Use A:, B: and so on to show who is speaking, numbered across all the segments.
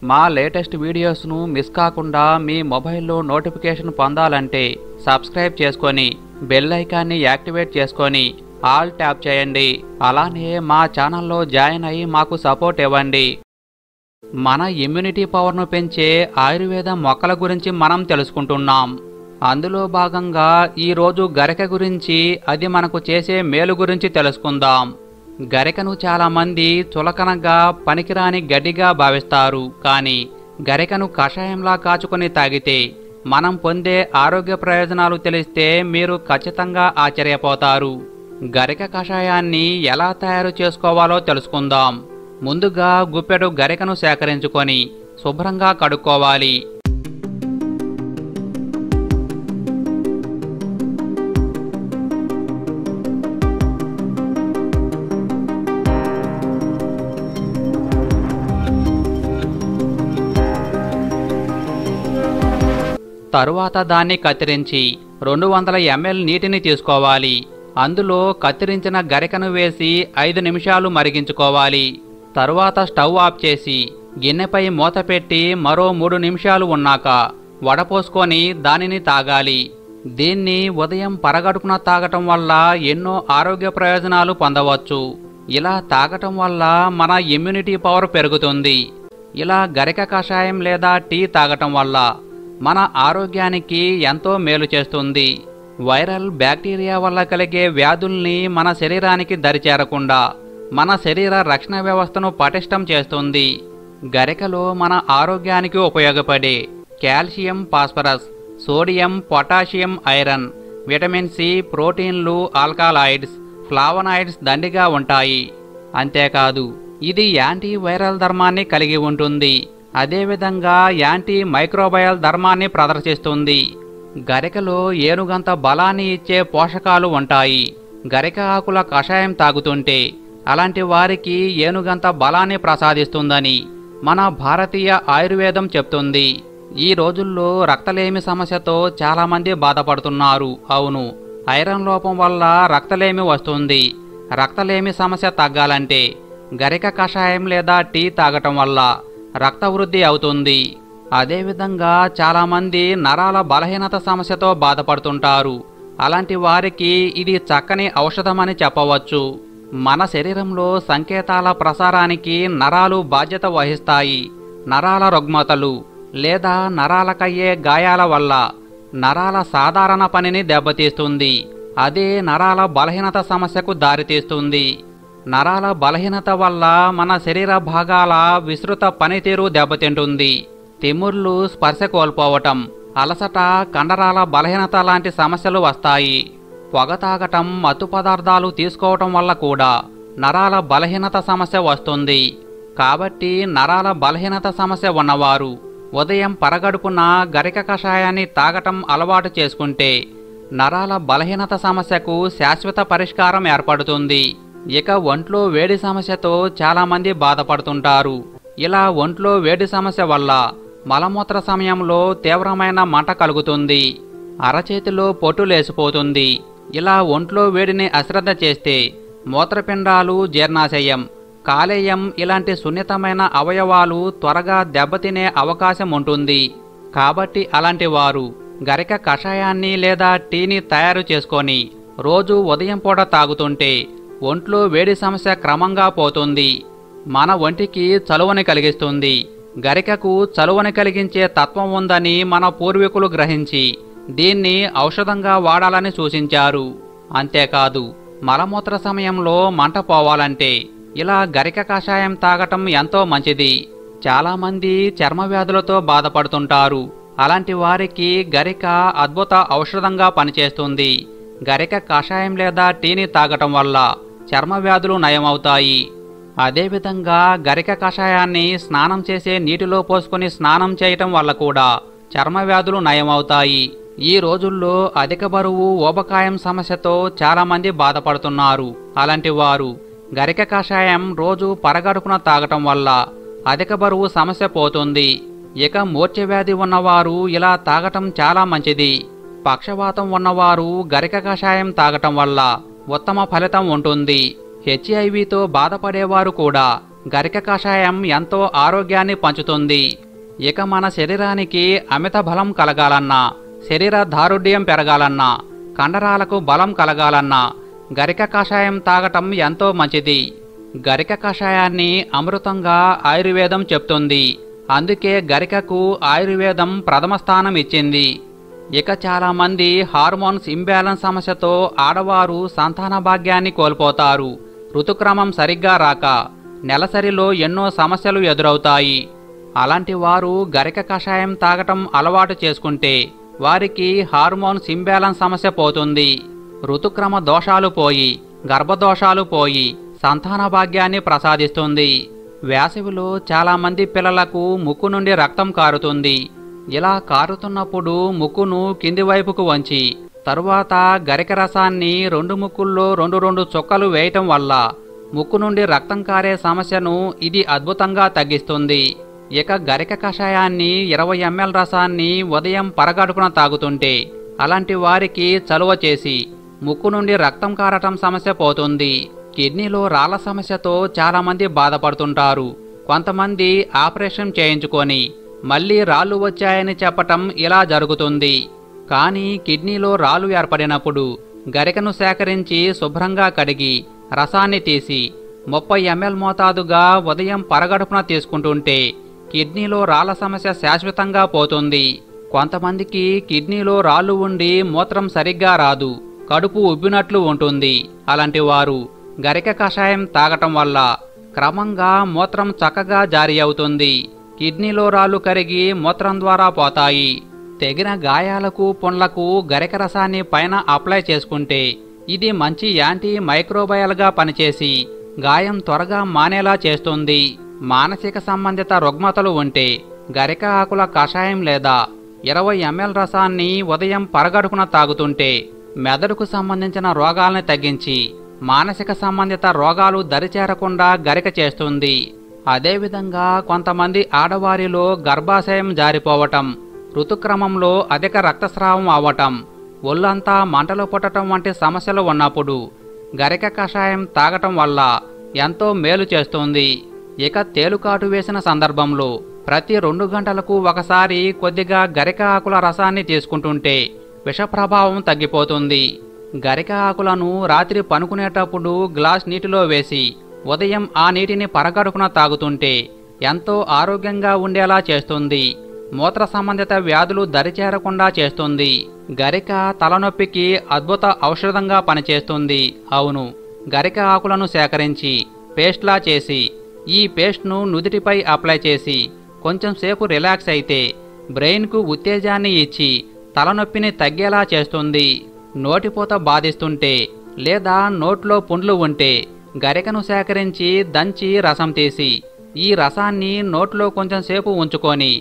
A: మా latest వీడియోస్ను miss కాకుండా మీ మొబైల్లో నోటిఫికేషన్ పొందాలంటే సబ్స్క్రైబ్ చేసుకొని బెల్ ఐకాన్ని యాక్టివేట్ చేసుకొని ఆల్ ట్యాప్ చేయండి. అలానే మా ఛానల్లో జాయిన్ అయ్యి మాకు సపోర్ట్ ఇవ్వండి. మన ఇమ్యూనిటీ పవర్ను పెంచే ఆయుర్వేద మొక్కల గురించి మనం తెలుసుకుంటున్నాం. అందులో భాగంగా ఈరోజు గరిక గురించి, అది మనకు చేసే మేలు గురించి తెలుసుకుందాం. గరికను చాలామంది చులకనగా పనికిరాని గడ్డిగా భావిస్తారు. కానీ గరికను కషాయంలా కాచుకొని తాగితే మనం పొందే ఆరోగ్య ప్రయోజనాలు తెలిస్తే మీరు ఖచ్చితంగా ఆశ్చర్యపోతారు. గరిక కషాయాన్ని ఎలా తయారు చేసుకోవాలో తెలుసుకుందాం. ముందుగా గుప్పెడు గరికను సేకరించుకొని శుభ్రంగా కడుక్కోవాలి. తరువాత దాన్ని కత్తిరించి 200 ml నీటిని తీసుకోవాలి. అందులో కత్తిరించిన గరికను వేసి 5 నిమిషాలు మరిగించుకోవాలి. తరువాత స్టవ్ ఆఫ్ చేసి గిన్నెపై మూత పెట్టి మరో 3 నిమిషాలు ఉన్నాక వడపోసుకొని దానిని తాగాలి. దీన్ని ఉదయం పరగడుపున తాగటం వల్ల ఎన్నో ఆరోగ్య ప్రయోజనాలు పొందవచ్చు. ఇలా తాగటం వల్ల మన ఇమ్యూనిటీ పవర్ పెరుగుతుంది. ఇలా గరిక కషాయం లేదా టీ తాగటం వల్ల మన ఆరోగ్యానికి ఎంతో మేలు చేస్తుంది. వైరల్ బ్యాక్టీరియా వల్ల కలిగే వ్యాధుల్ని మన శరీరానికి దరిచేరకుండా మన శరీర రక్షణ వ్యవస్థను పటిష్టం చేస్తుంది. గరికలో మన ఆరోగ్యానికి ఉపయోగపడే calcium, phosphorus, sodium, potassium, iron, vitamin C, ప్రోటీన్లు, ఆల్కలాయిడ్స్, ఫ్లావనాయిడ్స్ దండిగా ఉంటాయి. అంతేకాదు ఇది యాంటీ వైరల్ ధర్మాన్ని కలిగి ఉంటుంది. అదేవిధంగా యాంటీ మైక్రోబయల్ ధర్మాన్ని ప్రదర్శిస్తుంది. గరికలో ఏనుగంత బలాన్ని ఇచ్చే పోషకాలు ఉంటాయి. గరిక ఆకుల కషాయం తాగుతుంటే అలాంటి వారికి ఏనుగంత బలాన్ని ప్రసాదిస్తుందని మన భారతీయ ఆయుర్వేదం చెప్తుంది. ఈ రోజుల్లో రక్తలేమి సమస్యతో చాలామంది బాధపడుతున్నారు. అవును, ఐరన్ లోపం వల్ల రక్తలేమి వస్తుంది. రక్తలేమి సమస్య తగ్గాలంటే గరిక కషాయం లేదా టీ తాగటం వల్ల రక్త వృద్ధి అవుతుంది. అదేవిధంగా చాలామంది నరాల బలహీనత సమస్యతో బాధపడుతుంటారు. అలాంటి వారికి ఇది చక్కని ఔషధమని చెప్పవచ్చు. మన శరీరంలో సంకేతాల ప్రసారానికి నరాలు బాధ్యత వహిస్తాయి. నరాల రుగ్మతలు లేదా నరాలకయ్యే గాయాల వల్ల నరాల సాధారణ పనిని దెబ్బతీస్తుంది. అదే నరాల బలహీనత సమస్యకు దారితీస్తుంది. నరాల బలహీనత వల్ల మన శరీర భాగాల విస్తృత పనితీరు దెబ్బతింటుంది. తిమ్ముర్లు, స్పర్శ కోల్పోవటం, అలసట, కండరాల బలహీనత లాంటి సమస్యలు వస్తాయి. పొగ తాగటం, మత్తు పదార్థాలు తీసుకోవటం వల్ల కూడా నరాల బలహీనత సమస్య వస్తుంది. కాబట్టి నరాల బలహీనత సమస్య ఉన్నవారు ఉదయం పరగడుపున గరిక కషాయాన్ని తాగటం అలవాటు చేసుకుంటే నరాల బలహీనత సమస్యకు శాశ్వత పరిష్కారం ఏర్పడుతుంది. ఇక ఒంట్లో వేడి సమస్యతో చాలామంది బాధపడుతుంటారు. ఇలా ఒంట్లో వేడి సమస్య వల్ల మలమూత్ర సమయంలో తీవ్రమైన మంట కలుగుతుంది. అరచేతిలో పొట్టు లేసిపోతుంది. ఇలా ఒంట్లో వేడిని అశ్రద్ధ చేస్తే మూత్రపిండాలు, జీర్ణాశయం, కాలేయం ఇలాంటి సున్నితమైన అవయవాలు త్వరగా దెబ్బతినే అవకాశం ఉంటుంది. కాబట్టి అలాంటి వారు గరిక కషాయాన్ని లేదా టీని తయారు చేసుకొని రోజు ఉదయం పూట తాగుతుంటే ఒంట్లో వేడి సమస్య క్రమంగా పోతుంది. మన ఒంటికి చలువని కలిగిస్తుంది. గరికకు చలువని కలిగించే తత్వం ఉందని మన పూర్వీకులు గ్రహించి దీన్ని ఔషధంగా వాడాలని సూచించారు. అంతేకాదు మలమూత్ర సమయంలో మంట పోవాలంటే ఇలా గరిక కషాయం తాగటం ఎంతో మంచిది. చాలామంది చర్మ వ్యాధులతో బాధపడుతుంటారు. అలాంటి వారికి గరిక అద్భుత ఔషధంగా పనిచేస్తుంది. గరిక కషాయం లేదా టీని తాగటం వల్ల చర్మ వ్యాధులు నయమవుతాయి. అదేవిధంగా గరిక కషాయాన్ని స్నానం చేసే నీటిలో పోసుకొని స్నానం చేయటం వల్ల కూడా చర్మ వ్యాధులు నయమవుతాయి. ఈ రోజుల్లో అధిక బరువు, ఊబకాయం సమస్యతో చాలామంది బాధపడుతున్నారు. అలాంటి వారు గరిక కషాయం రోజు పరగడుపున తాగటం వల్ల అధిక బరువు సమస్య పోతుంది. ఇక మూర్ఛవ్యాధి ఉన్నవారు ఇలా తాగటం చాలా మంచిది. పక్షవాతం ఉన్నవారు గరిక కషాయం తాగటం వల్ల ఉత్తమ ఫలితం ఉంటుంది. హెచ్ఐవితో బాధపడేవారు కూడా గరిక కషాయం ఎంతో ఆరోగ్యాన్ని పంచుతుంది. ఇక మన శరీరానికి అమిత బలం కలగాలన్నా, శరీర దారుఢ్యం పెరగాలన్నా, కండరాలకు బలం కలగాలన్నా గరిక కషాయం తాగటం ఎంతో మంచిది. గరిక కషాయాన్ని అమృతంగా ఆయుర్వేదం చెప్తుంది. అందుకే గరికకు ఆయుర్వేదం ప్రథమ స్థానం ఇచ్చింది. ఇక చాలామంది హార్మోన్స్ ఇంబ్యాలెన్స్ సమస్యతో ఆడవారు సంతాన భాగ్యాన్ని కోల్పోతారు. ఋతుక్రమం సరిగ్గా రాక నెలసరిలో ఎన్నో సమస్యలు ఎదురవుతాయి. అలాంటి వారు గరిక కషాయం తాగటం అలవాటు చేసుకుంటే వారికి హార్మోన్స్ ఇంబ్యాలెన్స్ సమస్య పోతుంది. ఋతుక్రమ దోషాలు పోయి, గర్భదోషాలు పోయి సంతాన భాగ్యాన్ని ప్రసాదిస్తుంది. వేసవిలో చాలామంది పిల్లలకు ముక్కు నుండి రక్తం కారుతుంది. ఇలా కారుతున్నప్పుడు ముక్కును కింది వైపుకు వంచి తరువాత గరిక రసాన్ని 2 ముక్కుల్లో 2 చుక్కలు వేయటం వల్ల ముక్కు నుండి రక్తం కారే సమస్యను ఇది అద్భుతంగా తగ్గిస్తుంది. ఇక గరిక కషాయాన్ని 20 ml రసాన్ని ఉదయం పరగడుపున తాగుతుంటే అలాంటి వారికి చలువ చేసి ముక్కు నుండి రక్తం కారటం సమస్య పోతుంది. కిడ్నీలో రాళ్ల సమస్యతో చాలామంది బాధపడుతుంటారు. కొంతమంది ఆపరేషన్ చేయించుకొని మళ్ళీ రాళ్ళు వచ్చాయని చెప్పటం ఇలా జరుగుతుంది. కానీ కిడ్నీలో రాళ్ళు ఏర్పడినప్పుడు గరికను సేకరించి శుభ్రంగా కడిగి రసాన్ని తీసి 30 ml మోతాదుగా ఉదయం పరగడుపున తీసుకుంటుంటే కిడ్నీలో రాళ్ల సమస్య శాశ్వతంగా పోతుంది. కొంతమందికి కిడ్నీలో రాళ్ళు ఉండి మూత్రం సరిగ్గా రాదు, కడుపు ఉబ్బినట్లు ఉంటుంది. అలాంటి వారు గరిక కషాయం తాగటం వల్ల క్రమంగా మూత్రం చక్కగా జారీ అవుతుంది. కిడ్నీలో రాళ్ళు కరిగి మూత్రం ద్వారా పోతాయి. తెగిన గాయాలకు పుండ్లకు గరిక రసాన్ని పైన అప్లై చేసుకుంటే ఇది మంచి యాంటీ మైక్రోబయల్గా పనిచేసి గాయం త్వరగా మానేలా చేస్తుంది. మానసిక సంబంధిత రుగ్మతలు ఉంటే గరిక ఆకుల కషాయం లేదా 20 ml రసాన్ని ఉదయం పరగడుపున తాగుతుంటే మెదడుకు సంబంధించిన రోగాల్ని తగ్గించి మానసిక సంబంధిత రోగాలు దరిచేరకుండా గరిక చేస్తుంది. అదేవిధంగా కొంతమంది ఆడవారిలో గర్భాశయం జారిపోవటం, ఋతుక్రమంలో అధిక రక్తస్రావం అవ్వటం, ఒళ్ళంతా మంటలు పుట్టడం వంటి సమస్యలు ఉన్నప్పుడు గరిక కషాయం తాగటం వల్ల ఎంతో మేలు చేస్తుంది. ఇక తేలుకాటు వేసిన సందర్భంలో ప్రతి 2 గంటలకు ఒకసారి కొద్దిగా గరిక ఆకుల రసాన్ని తీసుకుంటుంటే విష ప్రభావం తగ్గిపోతుంది. గరిక ఆకులను రాత్రి పనుకునేటప్పుడు గ్లాస్ నీటిలో వేసి ఉదయం ఆ నీటిని పరగడుపున తాగుతుంటే ఎంతో ఆరోగ్యంగా ఉండేలా చేస్తుంది. మూత్ర సంబంధిత వ్యాధులు దరిచేరకుండా చేస్తుంది. గరిక తలనొప్పికి అద్భుత ఔషధంగా పనిచేస్తుంది. అవును, గరిక ఆకులను సేకరించి పేస్ట్లా చేసి ఈ పేస్ట్ను నుదిటిపై అప్లై చేసి కొంచెం సేపు రిలాక్స్ అయితే బ్రెయిన్కు ఉత్తేజాన్ని ఇచ్చి తలనొప్పిని తగ్గేలా చేస్తుంది. నోటిపూత బాధిస్తుంటే లేదా నోట్లో పుండ్లు ఉంటే గరికను సేకరించి దంచి రసం తీసి ఈ రసాన్ని నోట్లో కొంచెం సేపు ఉంచుకొని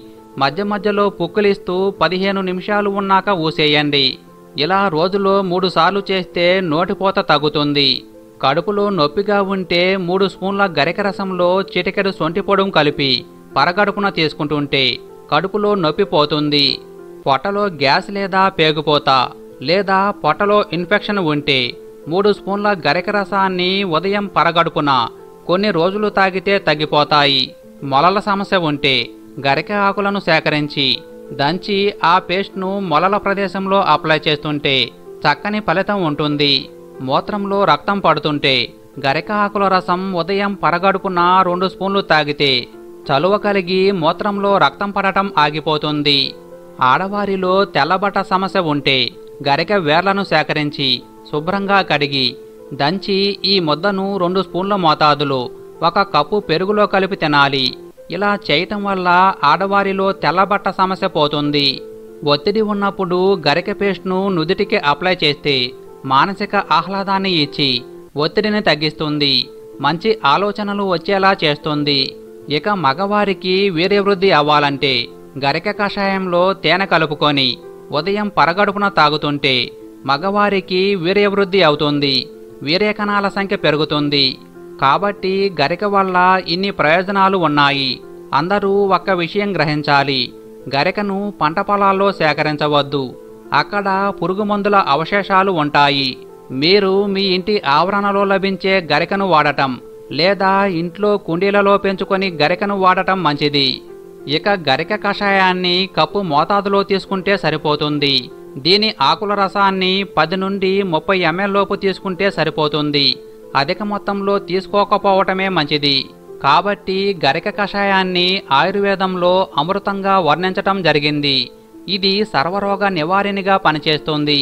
A: మధ్య మధ్యలో పుక్కిలిస్తూ 15 నిమిషాలు ఉన్నాక ఊసేయండి. ఇలా రోజులో 3 సార్లు చేస్తే నోటిపూత తగ్గుతుంది. కడుపులో నొప్పిగా ఉంటే 3 స్పూన్ల గరిక రసంలో చిటికెడు సొంటి పొడుం కలిపి పరగడుపున తీసుకుంటుంటే కడుపులో నొప్పి పోతుంది. పొట్టలో గ్యాస్ లేదా పేగుపోత లేదా పొట్టలో ఇన్ఫెక్షన్ ఉంటే 3 స్పూన్ల గరిక రసాన్ని ఉదయం పరగడుపున కొన్ని రోజులు తాగితే తగ్గిపోతాయి. మొలల సమస్య ఉంటే గరిక ఆకులను సేకరించి దంచి ఆ పేస్ట్ను మొలల ప్రదేశంలో అప్లై చేస్తుంటే చక్కని ఫలితం ఉంటుంది. మూత్రంలో రక్తం పడుతుంటే గరిక ఆకుల రసం ఉదయం పరగడుపున 2 స్పూన్లు తాగితే చలువ కలిగి మూత్రంలో రక్తం పడటం ఆగిపోతుంది. ఆడవారిలో తెల్లబట్ట సమస్య ఉంటే గరిక వేర్లను సేకరించి శుభ్రంగా కడిగి దంచి ఈ ముద్దను 2 స్పూన్ల మోతాదులో 1 కప్పు పెరుగులో కలిపి తినాలి. ఇలా చేయటం వల్ల ఆడవారిలో తెల్లబట్ట సమస్య పోతుంది. ఒత్తిడి ఉన్నప్పుడు గరిక పేస్ట్ను నుదిటికి అప్లై చేస్తే మానసిక ఆహ్లాదాన్ని ఇచ్చి ఒత్తిడిని తగ్గిస్తుంది. మంచి ఆలోచనలు వచ్చేలా చేస్తుంది. ఇక మగవారికి వీర్యవృద్ధి అవ్వాలంటే గరిక కషాయంలో తేనె కలుపుకొని ఉదయం పరగడుపున తాగుతుంటే మగవారికి వీర్యవృద్ధి అవుతుంది. వీర్యకణాల సంఖ్య పెరుగుతుంది. కాబట్టి గరిక వల్ల ఇన్ని ప్రయోజనాలు ఉన్నాయి. అందరూ ఒక్క విషయం గ్రహించాలి. గరికను పంట పొలాల్లో సేకరించవద్దు. అక్కడ పురుగుమందుల అవశేషాలు ఉంటాయి. మీరు మీ ఇంటి ఆవరణలో లభించే గరికను వాడటం లేదా ఇంట్లో కుండీలలో పెంచుకొని గరికను వాడటం మంచిది. ఇక గరిక కషాయాన్ని కప్పు మోతాదులో తీసుకుంటే సరిపోతుంది. దీని ఆకుల రసాన్ని 10 నుండి 30 ml లోపు తీసుకుంటే సరిపోతుంది. అధిక మొత్తంలో తీసుకోకపోవటమే మంచిది. కాబట్టి గరిక కషాయాన్ని ఆయుర్వేదంలో అమృతంగా వర్ణించటం జరిగింది. ఇది సర్వరోగ నివారణగా పనిచేస్తుంది.